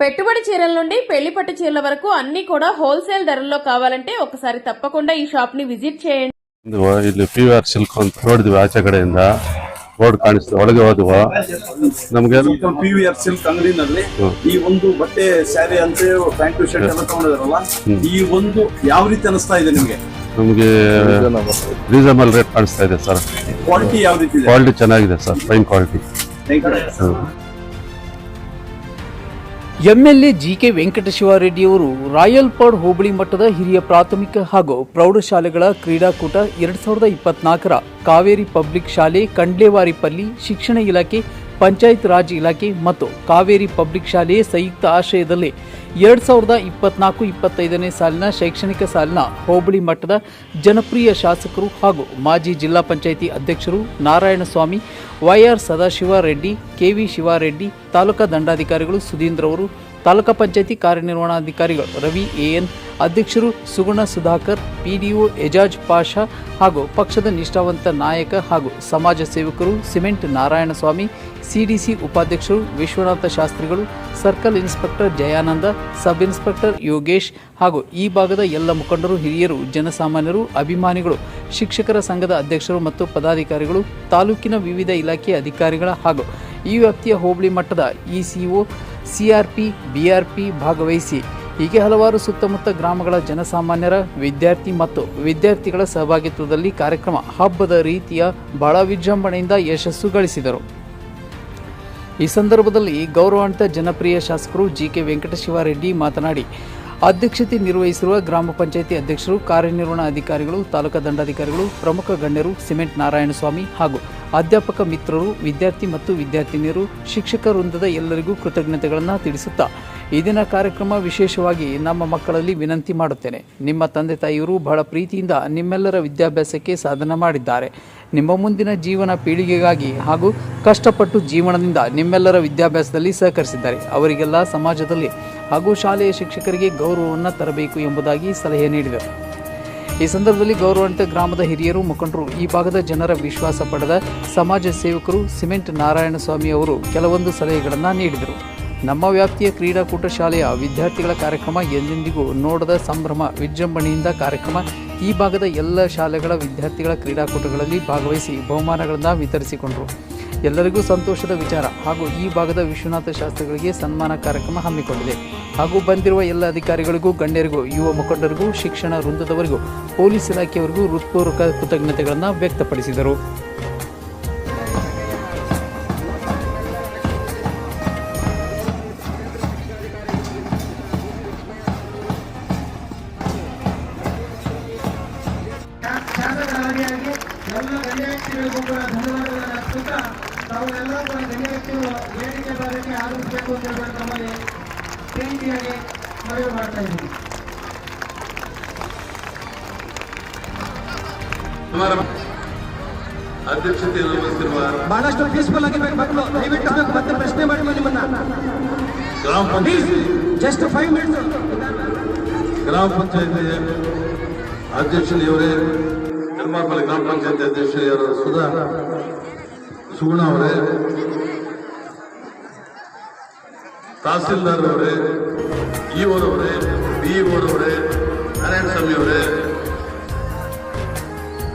పెట్టుబడి చీరల నుండి పెళ్లి పట్టు చీరల వరకు అన్ని కూడా హోల్సేల్ ధరల్లో కావాలంటే ఒకసారి తప్పకుండా ఈ షాప్ ని ವಿಸಿಟ್ చేయండి. ಇಲ್ಲಿ PVR ಸಿಲ್ಕ್ ಅಂತ ನೋಡಿದ್ವಿ ಆಚೆ ಕಡೆಯಿಂದ ಬೋರ್ಡ್ ಕಾಣಿಸ್ತು ಒಳಗೆ ಹೋದ್ವ ನಮ್ಗೆ PVR ಸಿಲ್ಕ್ ಅಂಗಡಿನಲ್ಲಿ ಈ ಒಂದು ಬಟ್ಟೆ ಸ್ಯಾರಿ ಅಂತ ಪ್ಯಾಂಟ್ ಶರ್ಟ್ ಎಲ್ಲ ತಗೊಂಡಿದಾರಲ್ಲ ಈ ಒಂದು ಯಾವ ರೀತಿ ಅನಿಸ್ತಾ ಇದೆ ನಿಮಗೆ? ನಮಗೆ ರೀಸನಬಲ್ ರೇಟ್ ಕಾಣಿಸ್ತಾ ಇದೆ ಸರ್. ಕ್ವಾಲಿಟಿ ಯಾವ ರೀತಿ ಇದೆ? ಕ್ವಾಲಿಟಿ ಚೆನ್ನಾಗಿದೆ sir, fine quality. MLA GK ವೆಂಕಟಶಿವರೆಡ್ಡಿಯವರು ರಾಯಲ್ಪಾಡ್ ಹೋಬಳಿ ಮಟ್ಟದ ಹಿರಿಯ ಪ್ರಾಥಮಿಕ ಹಾಗೂ ಪ್ರೌಢಶಾಲೆಗಳ ಕ್ರೀಡಾಕೂಟ 2024ರ ಕಾವೇರಿ ಪಬ್ಲಿಕ್ ಶಾಲೆ ಕಂಡ್ಲೇವಾರಿಪಲ್ಲಿ ಶಿಕ್ಷಣ ಇಲಾಖೆ, ಪಂಚಾಯತ್ ರಾಜ್ ಇಲಾಖೆ ಮತ್ತು ಕಾವೇರಿ ಪಬ್ಲಿಕ್ ಶಾಲೆಯ ಸಂಯುಕ್ತ ಆಶ್ರಯದಲ್ಲಿ 2024-25ನೇ ಸಾಲಿನ ಶೈಕ್ಷಣಿಕ ಸಾಲಿನ ಹೋಬಳಿ ಮಟ್ಟದ ಜನಪ್ರಿಯ ಶಾಸಕರು ಹಾಗೂ ಮಾಜಿ ಜಿಲ್ಲಾ ಪಂಚಾಯಿತಿ ಅಧ್ಯಕ್ಷರು ನಾರಾಯಣಸ್ವಾಮಿ, YR ಸದಾಶಿವ ರೆಡ್ಡಿ, KV ಶಿವಾರೆಡ್ಡಿ, ತಾಲೂಕಾ ದಂಡಾಧಿಕಾರಿಗಳು ಸುಧೀಂದ್ರ ಅವರು, ತಾಲೂಕಾ ಪಂಚಾಯಿತಿ ಕಾರ್ಯನಿರ್ವಹಣಾಧಿಕಾರಿಗಳು ರವಿ AN, ಅಧ್ಯಕ್ಷರು ಸುಗುಣ ಸುಧಾಕರ್, PDO ಎಜಾಜ್ ಪಾಷಾ ಹಾಗೂ ಪಕ್ಷದ ನಿಷ್ಠಾವಂತ ನಾಯಕ ಹಾಗೂ ಸಮಾಜ ಸೇವಕರು ಸಿಮೆಂಟ್ ನಾರಾಯಣಸ್ವಾಮಿ, CDC ಉಪಾಧ್ಯಕ್ಷರು ವಿಶ್ವನಾಥ ಶಾಸ್ತ್ರಿಗಳು, circle inspector Jayananda, sub inspector Yogesh ಹಾಗೂ ಈ ಭಾಗದ ಎಲ್ಲ ಮುಖಂಡರು, ಹಿರಿಯರು, ಜನಸಾಮಾನ್ಯರು, ಅಭಿಮಾನಿಗಳು, ಶಿಕ್ಷಕರ ಸಂಘದ ಅಧ್ಯಕ್ಷರು ಮತ್ತು ಪದಾಧಿಕಾರಿಗಳು, ತಾಲೂಕಿನ ವಿವಿಧ ಇಲಾಖೆ ಅಧಿಕಾರಿಗಳ ಹಾಗೂ ಈ ವ್ಯಾಪ್ತಿಯ ಹೋಬಳಿ ಮಟ್ಟದ ECO, CRP, BRP ಭಾಗವಹಿಸಿ ಹೀಗೆ ಹಲವಾರು ಸುತ್ತಮುತ್ತ ಗ್ರಾಮಗಳ ಜನಸಾಮಾನ್ಯರ, ವಿದ್ಯಾರ್ಥಿ ಮತ್ತು ವಿದ್ಯಾರ್ಥಿಗಳ ಸಹಭಾಗಿತ್ವದಲ್ಲಿ ಕಾರ್ಯಕ್ರಮ ಹಬ್ಬದ ರೀತಿಯ ಬಹಳ ವಿಜೃಂಭಣೆಯಿಂದ ಯಶಸ್ಸು ಗಳಿಸಿದರು. ಈ ಸಂದರ್ಭದಲ್ಲಿ ಗೌರವಾನ್ವಿತ ಜನಪ್ರಿಯ ಶಾಸಕರು ಜಿಕೆ ವೆಂಕಟಶಿವರೆಡ್ಡಿ ಮಾತನಾಡಿ, ಅಧ್ಯಕ್ಷತೆ ನಿರ್ವಹಿಸಿರುವ ಗ್ರಾಮ ಪಂಚಾಯಿತಿ ಅಧ್ಯಕ್ಷರು, ಕಾರ್ಯನಿರ್ವಹಣಾಧಿಕಾರಿಗಳು, ತಾಲೂಕಾ ದಂಡಾಧಿಕಾರಿಗಳು, ಪ್ರಮುಖ ಗಣ್ಯರು, ಸಿಮೆಂಟ್ ನಾರಾಯಣಸ್ವಾಮಿ ಹಾಗೂ ಅಧ್ಯಾಪಕ ಮಿತ್ರರು, ವಿದ್ಯಾರ್ಥಿ ಮತ್ತು ವಿದ್ಯಾರ್ಥಿನಿಯರು, ಶಿಕ್ಷಕ ವೃಂದದ ಎಲ್ಲರಿಗೂ ಕೃತಜ್ಞತೆಗಳನ್ನು ತಿಳಿಸುತ್ತಾ ಈ ದಿನ ಕಾರ್ಯಕ್ರಮ ವಿಶೇಷವಾಗಿ ನಮ್ಮ ಮಕ್ಕಳಲ್ಲಿ ವಿನಂತಿ ಮಾಡುತ್ತೇನೆ. ನಿಮ್ಮ ತಂದೆ ತಾಯಿಯರು ಬಹಳ ಪ್ರೀತಿಯಿಂದ ನಿಮ್ಮೆಲ್ಲರ ವಿದ್ಯಾಭ್ಯಾಸಕ್ಕೆ ಸಾಧನೆ ಮಾಡಿದ್ದಾರೆ. ನಿಮ್ಮ ಮುಂದಿನ ಜೀವನ ಪೀಳಿಗೆಗಾಗಿ ಹಾಗೂ ಕಷ್ಟಪಟ್ಟು ಜೀವನದಿಂದ ನಿಮ್ಮೆಲ್ಲರ ವಿದ್ಯಾಭ್ಯಾಸದಲ್ಲಿ ಸಹಕರಿಸಿದ್ದಾರೆ. ಅವರಿಗೆಲ್ಲ ಸಮಾಜದಲ್ಲಿ ಹಾಗೂ ಶಾಲೆಯ ಶಿಕ್ಷಕರಿಗೆ ಗೌರವವನ್ನು ತರಬೇಕು ಎಂಬುದಾಗಿ ಸಲಹೆ ನೀಡಿದರು. ಈ ಸಂದರ್ಭದಲ್ಲಿ ಗೌರವಾನ್ವಿತ ಗ್ರಾಮದ ಹಿರಿಯರು, ಮುಖಂಡರು, ಈ ಭಾಗದ ಜನರ ವಿಶ್ವಾಸ ಪಡೆದ ಸಮಾಜ ಸೇವಕರು ಸಿಮೆಂಟ್ ನಾರಾಯಣಸ್ವಾಮಿ ಅವರು ಕೆಲವೊಂದು ಸಲಹೆಗಳನ್ನು ನೀಡಿದರು. ನಮ್ಮ ವ್ಯಾಪ್ತಿಯ ಕ್ರೀಡಾಕೂಟ ಶಾಲೆಯ ವಿದ್ಯಾರ್ಥಿಗಳ ಕಾರ್ಯಕ್ರಮ ಎಂದೆಂದಿಗೂ ನೋಡದ ಸಂಭ್ರಮ ವಿಜೃಂಭಣೆಯಿಂದ ಕಾರ್ಯಕ್ರಮ ಈ ಭಾಗದ ಎಲ್ಲ ಶಾಲೆಗಳ ವಿದ್ಯಾರ್ಥಿಗಳ ಕ್ರೀಡಾಕೂಟಗಳಲ್ಲಿ ಭಾಗವಹಿಸಿ ಬಹುಮಾನಗಳನ್ನು ವಿತರಿಸಿಕೊಂಡರು. ಎಲ್ಲರಿಗೂ ಸಂತೋಷದ ವಿಚಾರ ಹಾಗೂ ಈ ಭಾಗದ ವಿಶ್ವನಾಥ ಶಾಸ್ತ್ರಿಗಳಿಗೆ ಸನ್ಮಾನ ಕಾರ್ಯಕ್ರಮ ಹಮ್ಮಿಕೊಂಡಿದೆ ಹಾಗೂ ಬಂದಿರುವ ಎಲ್ಲ ಅಧಿಕಾರಿಗಳಿಗೂ, ಗಣ್ಯರಿಗೂ, ಯುವ ಮುಖಂಡರಿಗೂ, ಶಿಕ್ಷಣ ವೃಂದದವರಿಗೂ, ಪೊಲೀಸ್ ಇಲಾಖೆಯವರಿಗೂ ಹೃತ್ಪೂರ್ವಕ ಕೃತಜ್ಞತೆಗಳನ್ನು ವ್ಯಕ್ತಪಡಿಸಿದರು. ಎಲ್ಲ ಗಣ್ಯ ವ್ಯಕ್ತಿಗಳಿಗೂ ಕೂಡ ಧನ್ಯವಾದಗಳನ್ನು ಅರ್ಪಿಸುತ್ತಾ ತಾವೆಲ್ಲ ಕೂಡ ಗಣ್ಯ ವ್ಯಕ್ತಿಗಳು ವೇದಿಕೆ ಭಾಗಕ್ಕೆ ಆಗಮಿಸಬೇಕು ಅಂತ ಹೇಳಿ ತಮ್ಮಲ್ಲಿ ಪ್ರೀತಿಯಾಗಿ ಮನವಿ ಮಾಡ್ತಾ ಇದ್ದೀವಿ. ಅಧ್ಯಕ್ಷತೆಯಲ್ಲಿ ವಹಿಸಿರುವ ಬಹಳಷ್ಟು ಪೀಸ್ಫುಲ್ ಆಗಿ ಮಕ್ಕಳು ದಯವಿಟ್ಟು ಮತ್ತೆ ಪ್ರಶ್ನೆ ಮಾಡಿ ನಿಮ್ಮನ್ನ ಗ್ರಾಮ ಪಂಚಾಯತಿ ಜಸ್ಟ್ 5 ಮಿನಿಟ್ಸ್ ಗ್ರಾಮ ಪಂಚಾಯತಿ ಅಧ್ಯಕ್ಷರಿಯವರೇ, ನಿರ್ಮಾಪಲ್ಲಿ ಗ್ರಾಮ ಪಂಚಾಯತಿ ಅಧ್ಯಕ್ಷರಾದ ಸುಗುಣ ಅವರೇ, ತಹಸೀಲ್ದಾರ್ ಅವರೇ, ಇಒರವರೇ, BOರವರೇ, ನಾರಾಯಣಸ್ವಾಮಿ ಅವರೇ,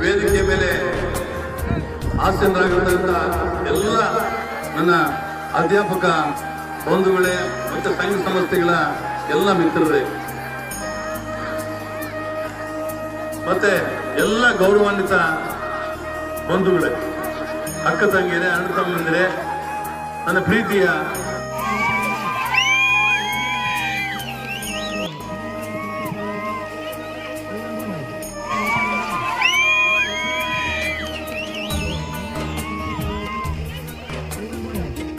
ವೇದಿಕೆ ಮೇಲೆ ಆಸೀನರಾಗಿರುವಂತಹ ಎಲ್ಲ ನನ್ನ ಅಧ್ಯಾಪಕ ಬಂಧುಗಳೇ ಮತ್ತು ಸಂಘ ಸಂಸ್ಥೆಗಳ ಎಲ್ಲ ಮಿತ್ರರೇ, ಮತ್ತೆ ಎಲ್ಲ ಗೌರವಾನ್ವಿತ ಬಂಧುಗಳೇ, ಅಕ್ಕ ತಂಗಿಯರೇ, ಅಣ್ಣ ತಮ್ಮಂದಿರೇ, ನನ್ನ ಪ್ರೀತಿಯ